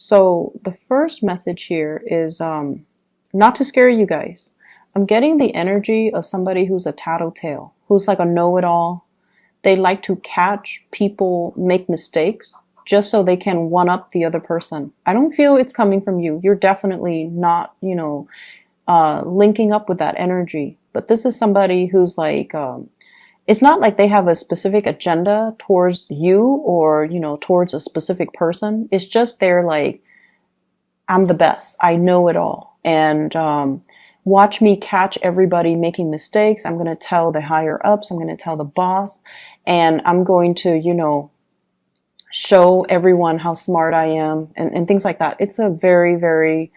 So the first message here is not to scare you guys. I'm getting the energy of somebody who's a tattletale, who's like a know-it-all. They like to catch people make mistakes just so they can one-up the other person. I don't feel it's coming from you. You're definitely not, linking up with that energy. But this is somebody who's like, it's not like they have a specific agenda towards you or, towards a specific person. It's just they're like, I'm the best. I know it all. And watch me catch everybody making mistakes. I'm going to tell the higher ups. I'm going to tell the boss. And I'm going to, show everyone how smart I am and things like that. It's a very, very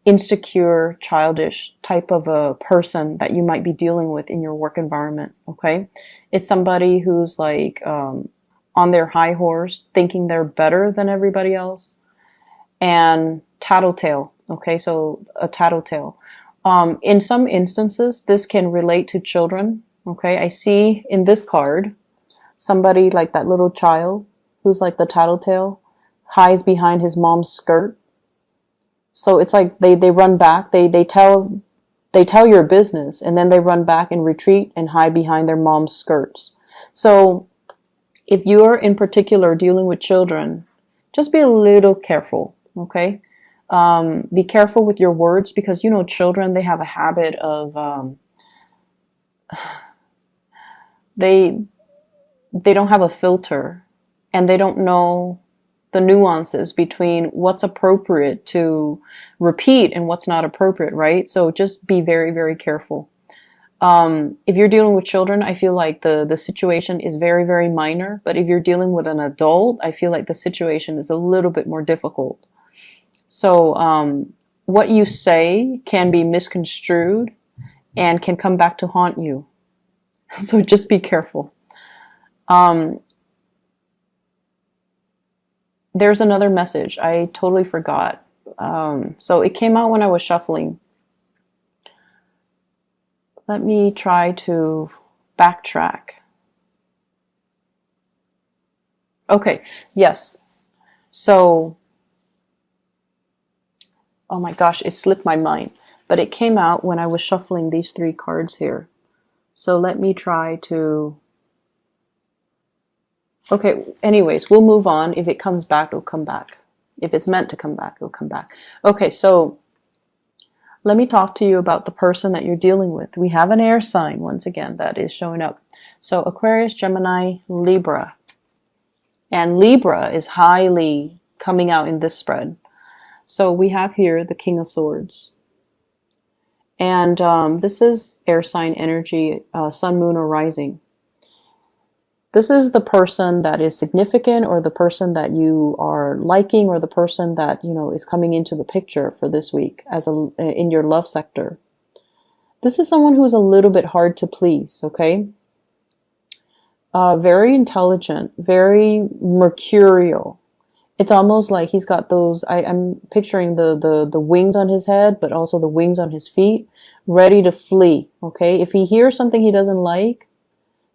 insecure, childish type of a person that you might be dealing with in your work environment. Okay. It's somebody who's like on their high horse, thinking they're better than everybody else. And tattletale. Okay. So a tattletale. In some instances, this can relate to children. Okay. I see in this card, somebody like that little child who's like the tattletale hides behind his mom's skirt. So it's like they run back, they tell your business, and then they run back and retreat and hide behind their mom's skirts. So if you're in particular dealing with children, just be a little careful, okay? Be careful with your words because, children, they have a habit of, they don't have a filter and they don't know the nuances between what's appropriate to repeat and what's not appropriate, right? So just be very, very careful. If you're dealing with children, I feel like the situation is very, very minor. But if you're dealing with an adult, I feel like the situation is a little bit more difficult. So what you say can be misconstrued and can come back to haunt you. So just be careful. There's another message. I totally forgot. So it came out when I was shuffling. Let me try to backtrack. Okay, yes. So, oh my gosh, it slipped my mind. But it came out when I was shuffling these three cards here. So let me try to... Okay, anyways, we'll move on. If it comes back, it'll come back. If it's meant to come back, it'll come back. Okay, so let me talk to you about the person that you're dealing with. We have an air sign, once again, that is showing up. So Aquarius, Gemini, Libra. And Libra is highly coming out in this spread. So we have here the King of Swords. And this is air sign energy, sun, moon, or rising. This is the person that is significant or the person that you are liking or the person that, is coming into the picture for this week in your love sector. This is someone who's a little bit hard to please, okay? Very intelligent, very mercurial. It's almost like he's got those, I'm picturing the wings on his head, but also the wings on his feet, ready to flee, okay? If he hears something he doesn't like,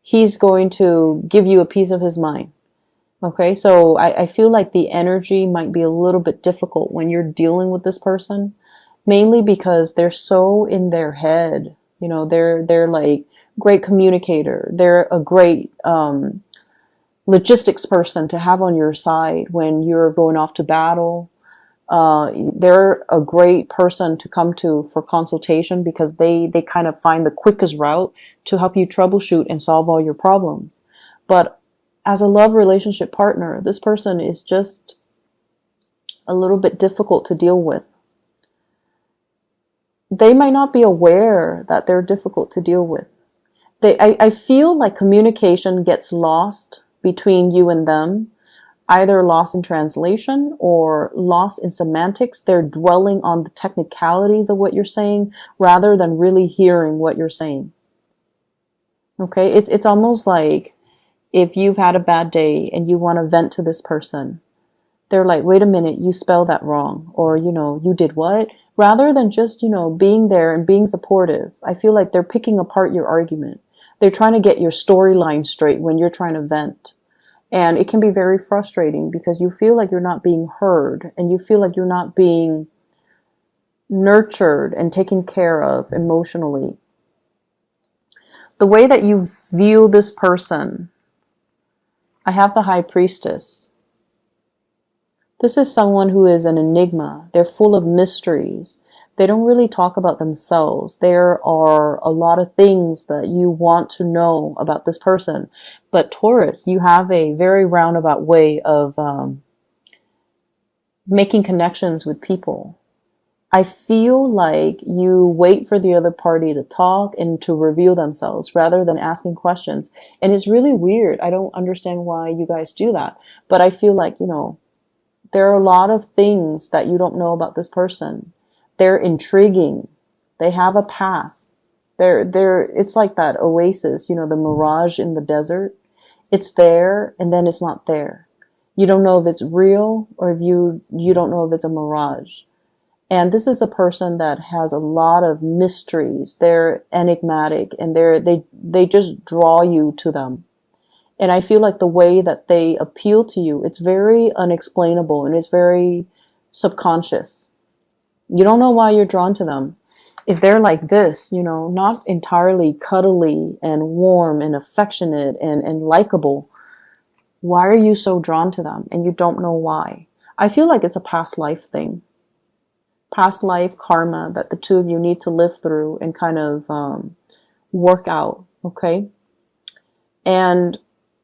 he's going to give you a piece of his mind. Okay, so I feel like the energy might be a little bit difficult when you're dealing with this person, mainly because they're so in their head. They're like great communicator. They're a great logistics person to have on your side when you're going off to battle. They're a great person to come to for consultation because they kind of find the quickest route to help you troubleshoot and solve all your problems. But as a love relationship partner, this person is just a little bit difficult to deal with. They might not be aware that they're difficult to deal with. I feel like communication gets lost between you and them. Either lost in translation or lost in semantics. They're dwelling on the technicalities of what you're saying rather than really hearing what you're saying. Okay, it's almost like if you've had a bad day and you want to vent to this person, they're like, wait a minute, you spelled that wrong, or you did what? Rather than just being there and being supportive, I feel like they're picking apart your argument. They're trying to get your storyline straight when you're trying to vent. And it can be very frustrating because you feel like you're not being heard, and you feel like you're not being nurtured and taken care of emotionally. The way that you view this person, I have the High Priestess. This is someone who is an enigma. They're full of mysteries. They don't really talk about themselves. There are a lot of things that you want to know about this person. But Taurus, you have a very roundabout way of making connections with people. I feel like you wait for the other party to talk and to reveal themselves rather than asking questions. And it's really weird. I don't understand why you guys do that. But I feel like, there are a lot of things that you don't know about this person. They're intriguing. They have a past. It's like that oasis, the mirage in the desert. It's there and then it's not there. You don't know if it's real or if you don't know if it's a mirage. And this is a person that has a lot of mysteries. They're enigmatic and they just draw you to them. And I feel like the way that they appeal to you, it's very unexplainable and it's very subconscious. You don't know why you're drawn to them. If they're like this, not entirely cuddly and warm and affectionate and likable, why are you so drawn to them? And you don't know why. I feel like it's a past life thing. Past life karma that the two of you need to live through and kind of work out, okay? And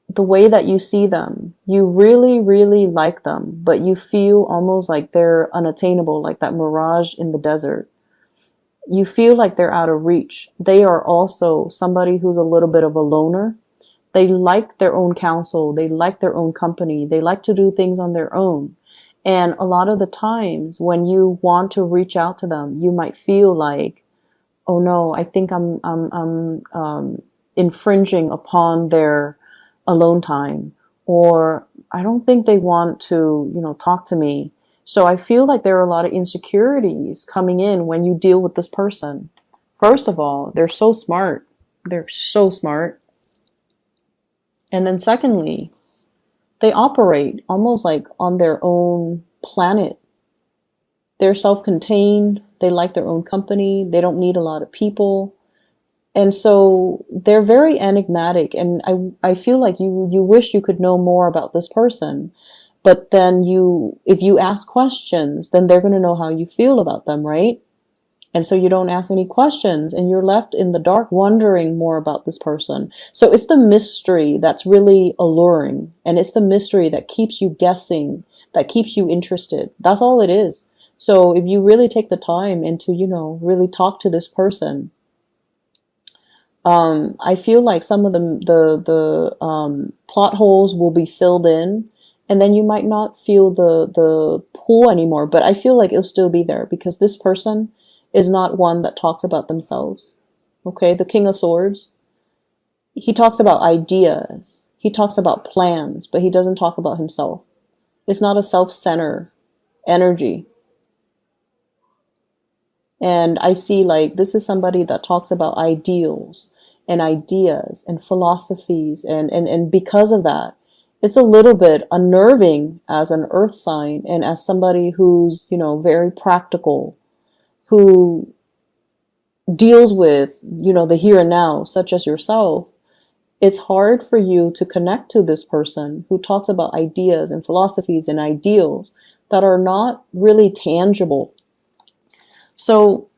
the way that you see them, you really, really like them, but you feel almost like they're unattainable, like that mirage in the desert. You feel like they're out of reach. They are also somebody who's a little bit of a loner. They like their own counsel. They like their own company. They like to do things on their own. And a lot of the times when you want to reach out to them, you might feel like, oh no, I think I'm infringing upon their alone time, or I don't think they want to, talk to me. So I feel like there are a lot of insecurities coming in when you deal with this person. First of all, they're so smart. They're so smart. And then secondly, they operate almost like on their own planet. They're self-contained. They like their own company. They don't need a lot of people. And so they're very enigmatic. And I feel like you wish you could know more about this person. But then if you ask questions, then they're going to know how you feel about them, right? And so you don't ask any questions and you're left in the dark wondering more about this person. So it's the mystery that's really alluring. And it's the mystery that keeps you guessing, that keeps you interested. That's all it is. So if you really take the time and to, really talk to this person, I feel like some of the plot holes will be filled in, and then you might not feel the pull anymore. But I feel like it'll still be there because this person is not one that talks about themselves. Okay, the King of Swords, he talks about ideas, he talks about plans, but he doesn't talk about himself. It's not a self-centered energy. And I see like this is somebody that talks about ideals and ideas and philosophies. And because of that, it's a little bit unnerving as an earth sign and as somebody who's, very practical, who deals with, the here and now, such as yourself. It's hard for you to connect to this person who talks about ideas and philosophies and ideals that are not really tangible. So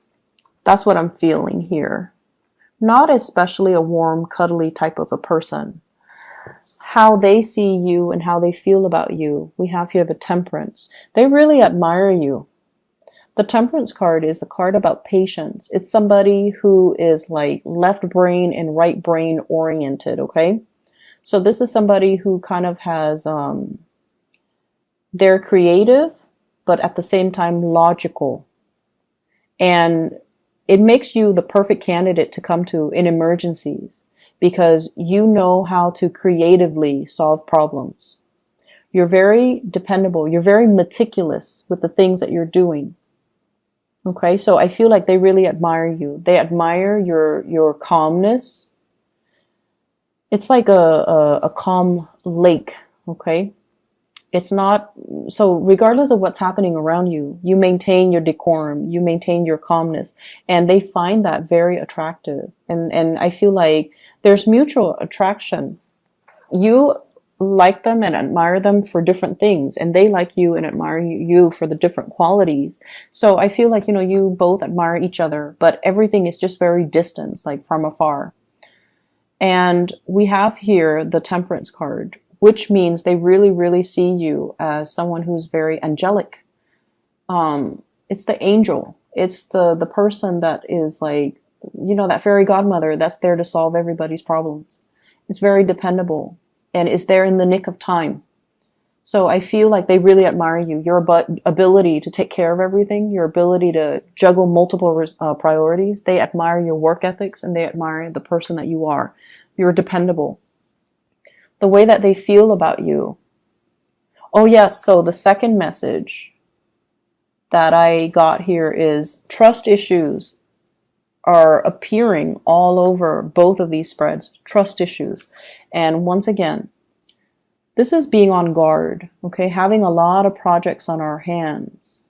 that's what I'm feeling here. Not especially a warm, cuddly type of a person. How they see you and how they feel about you. We have here the Temperance. They really admire you. The Temperance card is a card about patience. It's somebody who is like left brain and right brain oriented, okay? So this is somebody who kind of has, they're creative, but at the same time logical. And it makes you the perfect candidate to come to in emergencies because you know how to creatively solve problems. You're very dependable. You're very meticulous with the things that you're doing. Okay, so I feel like they really admire you. They admire your calmness. It's like a calm lake, okay? It's not, so regardless of what's happening around you, you maintain your decorum, you maintain your calmness, and they find that very attractive. And I feel like there's mutual attraction. You like them and admire them for different things, and they like you and admire you for the different qualities. So I feel like, you both admire each other, but everything is just very distant, like from afar. And we have here the Temperance card, which means they really, really see you as someone who's very angelic. It's the angel. It's the person that is like, that fairy godmother that's there to solve everybody's problems. It's very dependable and is there in the nick of time. So I feel like they really admire you. Your ability to take care of everything, your ability to juggle multiple priorities. They admire your work ethics and they admire the person that you are. You're dependable. The way that they feel about you. Oh yes, so the second message that I got here is trust issues are appearing all over both of these spreads. Trust issues. And once again, this is being on guard, okay? Having a lot of projects on our hands,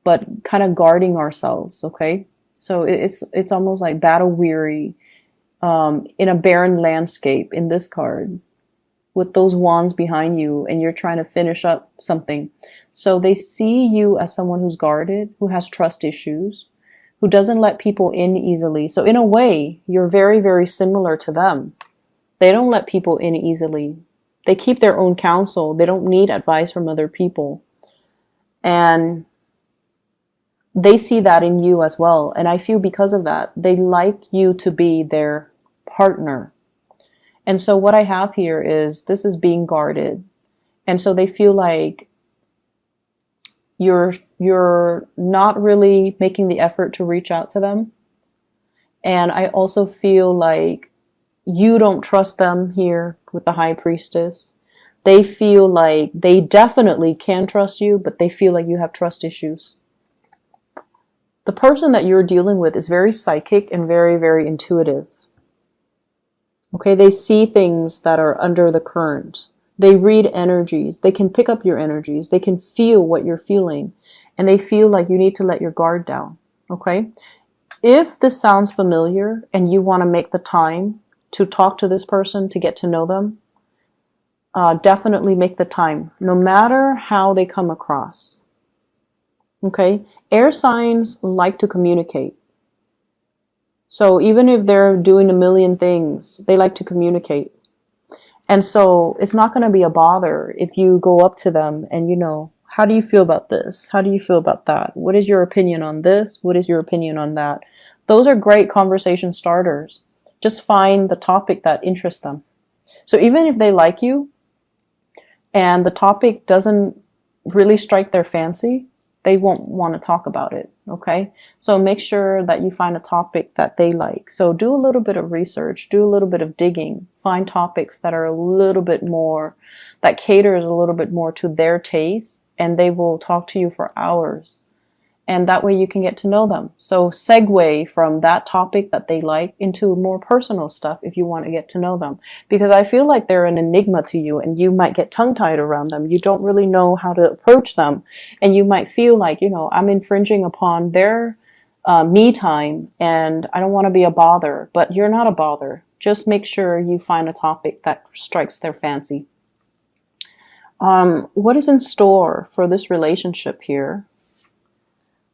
but kind of guarding ourselves, okay? So it's almost like battle weary in a barren landscape in this card with those wands behind you and you're trying to finish up something. So they see you as someone who's guarded, who has trust issues, who doesn't let people in easily. So in a way, you're very, very similar to them. They don't let people in easily. They keep their own counsel. They don't need advice from other people. And they see that in you as well. And I feel because of that, they like you to be their partner. And so what I have here is this is being guarded. And so they feel like you're not really making the effort to reach out to them. And I also feel like you don't trust them here with the High Priestess. They feel like they definitely can trust you, but they feel like you have trust issues. The person that you're dealing with is very psychic and very, very intuitive. Okay, they see things that are under the current. They read energies. They can pick up your energies. They can feel what you're feeling. And they feel like you need to let your guard down. Okay? If this sounds familiar and you want to make the time to talk to this person, to get to know them, definitely make the time, no matter how they come across. Okay? Air signs like to communicate. So even if they're doing a million things, they like to communicate. And so it's not going to be a bother if you go up to them and, how do you feel about this? How do you feel about that? What is your opinion on this? What is your opinion on that? Those are great conversation starters. Just find the topic that interests them. So even if they like you and the topic doesn't really strike their fancy, they won't want to talk about it, okay? So make sure that you find a topic that they like. So do a little bit of research, do a little bit of digging, find topics that are a little bit more, that caters a little bit more to their taste, and they will talk to you for hours. And that way you can get to know them. So segue from that topic that they like into more personal stuff if you want to get to know them. Because I feel like they're an enigma to you and you might get tongue-tied around them. You don't really know how to approach them. And you might feel like, I'm infringing upon their me time and I don't want to be a bother. But you're not a bother. Just make sure you find a topic that strikes their fancy. What is in store for this relationship here?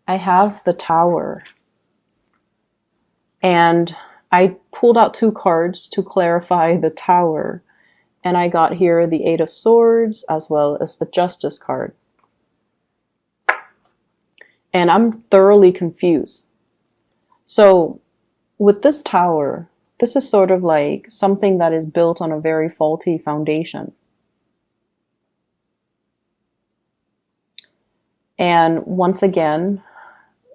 I have the Tower, and I pulled out 2 cards to clarify the Tower, and I got here the 8 of Swords as well as the Justice card. And I'm thoroughly confused. So with this Tower, this is sort of like something that is built on a very faulty foundation. And once again,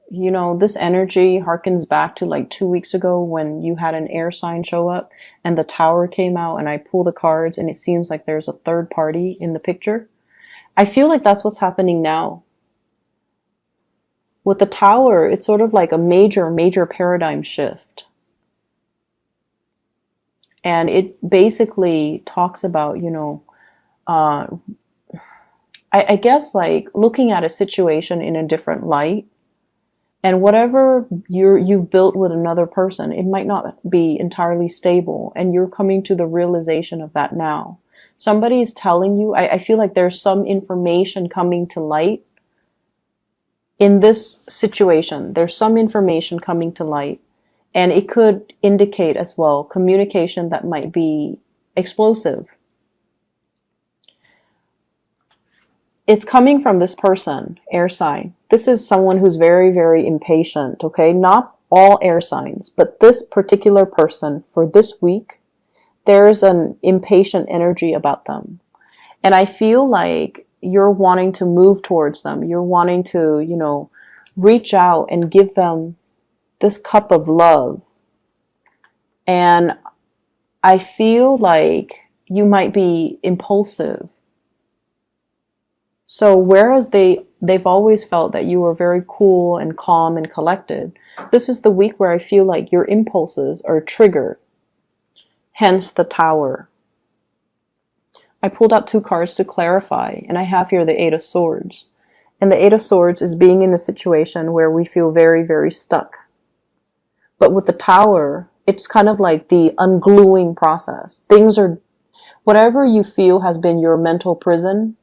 this energy harkens back to like 2 weeks ago when you had an air sign show up and the Tower came out and I pull the cards and it seems like there's a third party in the picture. I feel like that's what's happening now. With the Tower, it's sort of like a major, major paradigm shift. And it basically talks about, uh, I guess like looking at a situation in a different light. And whatever you've built with another person, it might not be entirely stable. And you're coming to the realization of that now. Somebody is telling you, I feel like there's some information coming to light in this situation. There's some information coming to light. And it could indicate as well communication that might be explosive. It's coming from this person, air sign. This is someone who's very, very impatient, okay? Not all air signs, but this particular person for this week, there's an impatient energy about them. And I feel like you're wanting to move towards them. You're wanting to, you know, reach out and give them this cup of love. And I feel like you might be impulsive. So whereas they've always felt that you were very cool and calm and collected, this is the week where I feel like your impulses are triggered. Hence the Tower. I pulled out 2 cards to clarify, and I have here the 8 of Swords. And the 8 of Swords is being in a situation where we feel very, very stuck. But with the Tower, it's kind of like the ungluing process. Things are, whatever you feel has been your mental prison,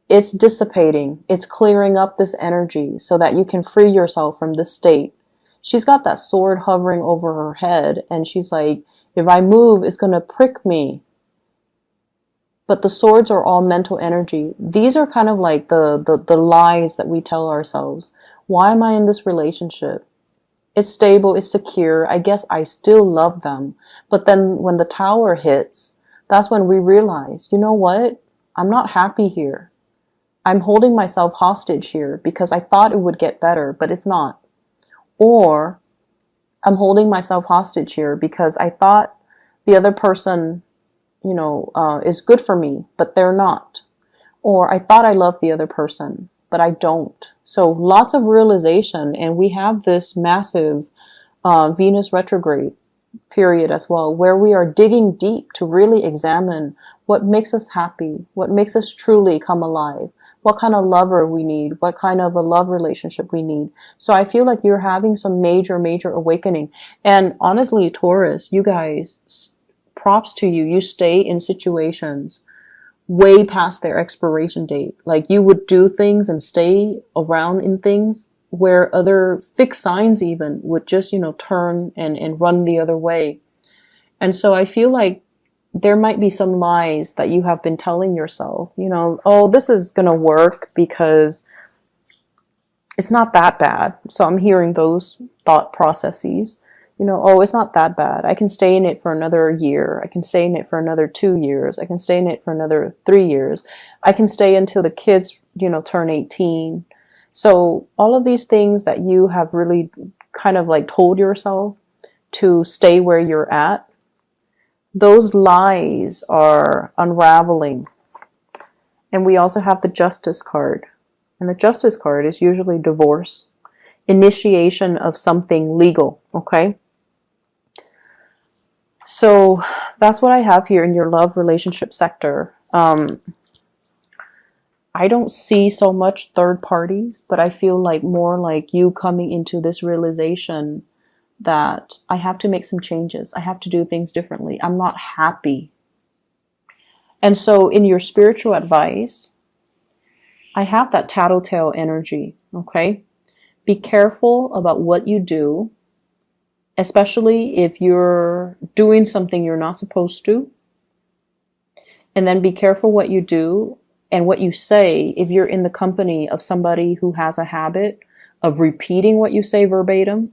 it's dissipating. It's clearing up this energy so that you can free yourself from this state. She's got that sword hovering over her head, and she's like, if I move, it's going to prick me. But the swords are all mental energy. These are kind of like the lies that we tell ourselves. Why am I in this relationship? It's stable, it's secure. I guess I still love them. But then when the Tower hits, that's when we realize, you know what? I'm not happy here. I'm holding myself hostage here because I thought it would get better, but it's not. Or I'm holding myself hostage here because I thought the other person, you know, is good for me, but they're not. Or I thought I loved the other person, but I don't. So lots of realization, and we have this massive Venus retrograde period as well, where we are digging deep to really examine what makes us happy, what makes us truly come alive, what kind of lover we need, what kind of a love relationship we need. So I feel like you're having some major, major awakening. And honestly, Taurus, you guys, props to you. You stay in situations way past their expiration date. Like you would do things and stay around in things where other fixed signs even would just, you know, turn and run the other way. And so I feel like there might be some lies that you have been telling yourself, you know, oh, this is going to work because it's not that bad. So I'm hearing those thought processes, you know, oh, it's not that bad. I can stay in it for another year. I can stay in it for another 2 years. I can stay in it for another 3 years. I can stay until the kids, you know, turn 18. So all of these things that you have really kind of like told yourself to stay where you're at, those lies are unraveling. And we also have the Justice card. And the Justice card is usually divorce, initiation of something legal, okay? So that's what I have here in your love relationship sector. I don't see so much third parties, but I feel like more like you coming into this realization that I have to make some changes. I have to do things differently. I'm not happy. And so in your spiritual advice, I have that tattletale energy, okay? Be careful about what you do, especially if you're doing something you're not supposed to. And then be careful what you do and what you say if you're in the company of somebody who has a habit of repeating what you say verbatim,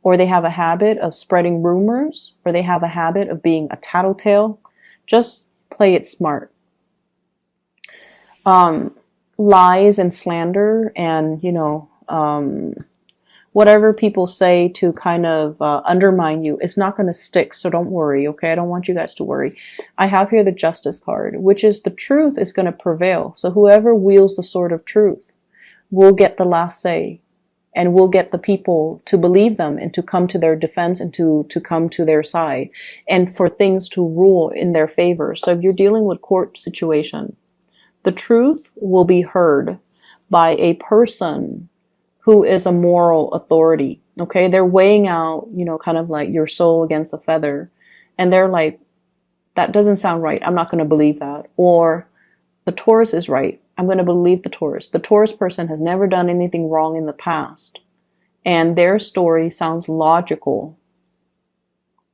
or they have a habit of spreading rumors, or they have a habit of being a tattletale. Just play it smart. Lies and slander and, you know, whatever people say to kind of undermine you, it's not going to stick. So don't worry, okay? I don't want you guys to worry. I have here the Justice card, which is the truth is going to prevail. So whoever wields the sword of truth will get the last say. And will get the people to believe them and to come to their defense and to come to their side and for things to rule in their favor. So if you're dealing with court situation, The truth will be heard by a person who is a moral authority. Okay, they're weighing out, you know, kind of like your soul against a feather, and they're like, that doesn't sound right, I'm not going to believe that. Or the Taurus is right, I'm going to believe the Taurus. The Taurus person has never done anything wrong in the past, and their story sounds logical,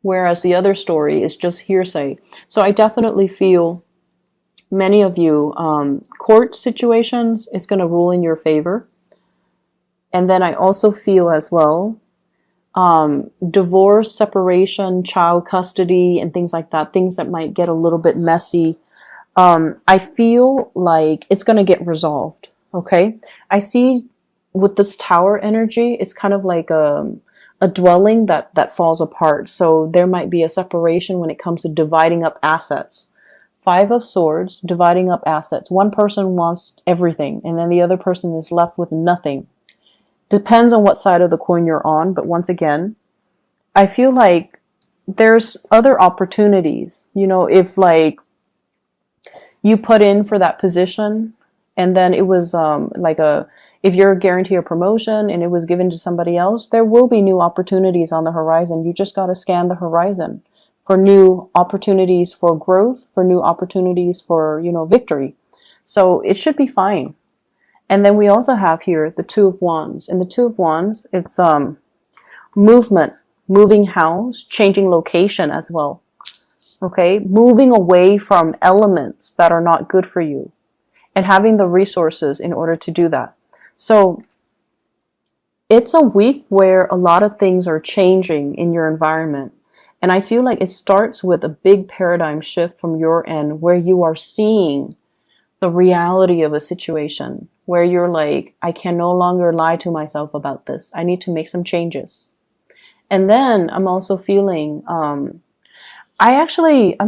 whereas the other story is just hearsay. So I definitely feel many of you, court situations, it's going to rule in your favor. And then I also feel as well, divorce, separation, child custody, and things like that, things that might get a little bit messy. I feel like it's going to get resolved. Okay. I see with this tower energy, it's kind of like a dwelling that falls apart. So there might be a separation when it comes to dividing up assets. 5 of Swords, dividing up assets. One person wants everything, and then the other person is left with nothing. Depends on what side of the coin you're on, but once again, I feel like there's other opportunities. You know, if like you put in for that position, and then it was if you're guaranteed a promotion and it was given to somebody else, there will be new opportunities on the horizon. You just got to scan the horizon for new opportunities for growth, for new opportunities for, you know, victory. So it should be fine. And then we also have here the Two of Wands. And the Two of Wands, it's movement, moving house, changing location as well. Okay, moving away from elements that are not good for you and having the resources in order to do that. So it's a week where a lot of things are changing in your environment. And I feel like it starts with a big paradigm shift from your end where you are seeing the reality of a situation, where you're like, I can no longer lie to myself about this. I need to make some changes. And then I'm also feeling, I'm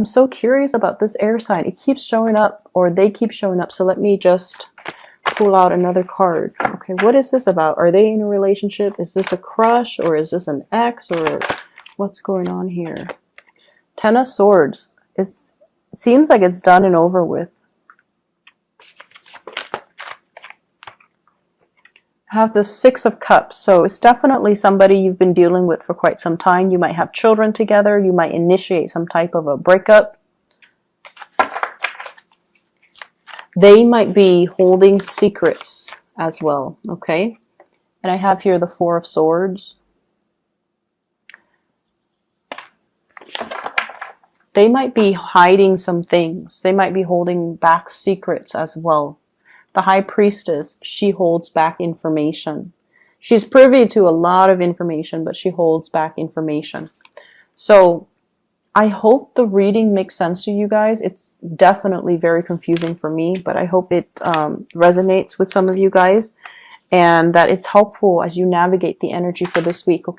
so curious about this air sign. It keeps showing up, or they keep showing up. So let me just pull out another card. Okay, what is this about? Are they in a relationship? Is this a crush, or is this an ex, or what's going on here? 10 of Swords. It seems like it's done and over with. I have the 6 of Cups. So it's definitely somebody you've been dealing with for quite some time. You might have children together. You might initiate some type of a breakup. They might be holding secrets as well. Okay. And I have here the 4 of Swords. They might be hiding some things. They might be holding back secrets as well. The High Priestess, she holds back information. She's privy to a lot of information, but she holds back information. So I hope the reading makes sense to you guys. It's definitely very confusing for me, but I hope it resonates with some of you guys and that it's helpful as you navigate the energy for this week. Okay?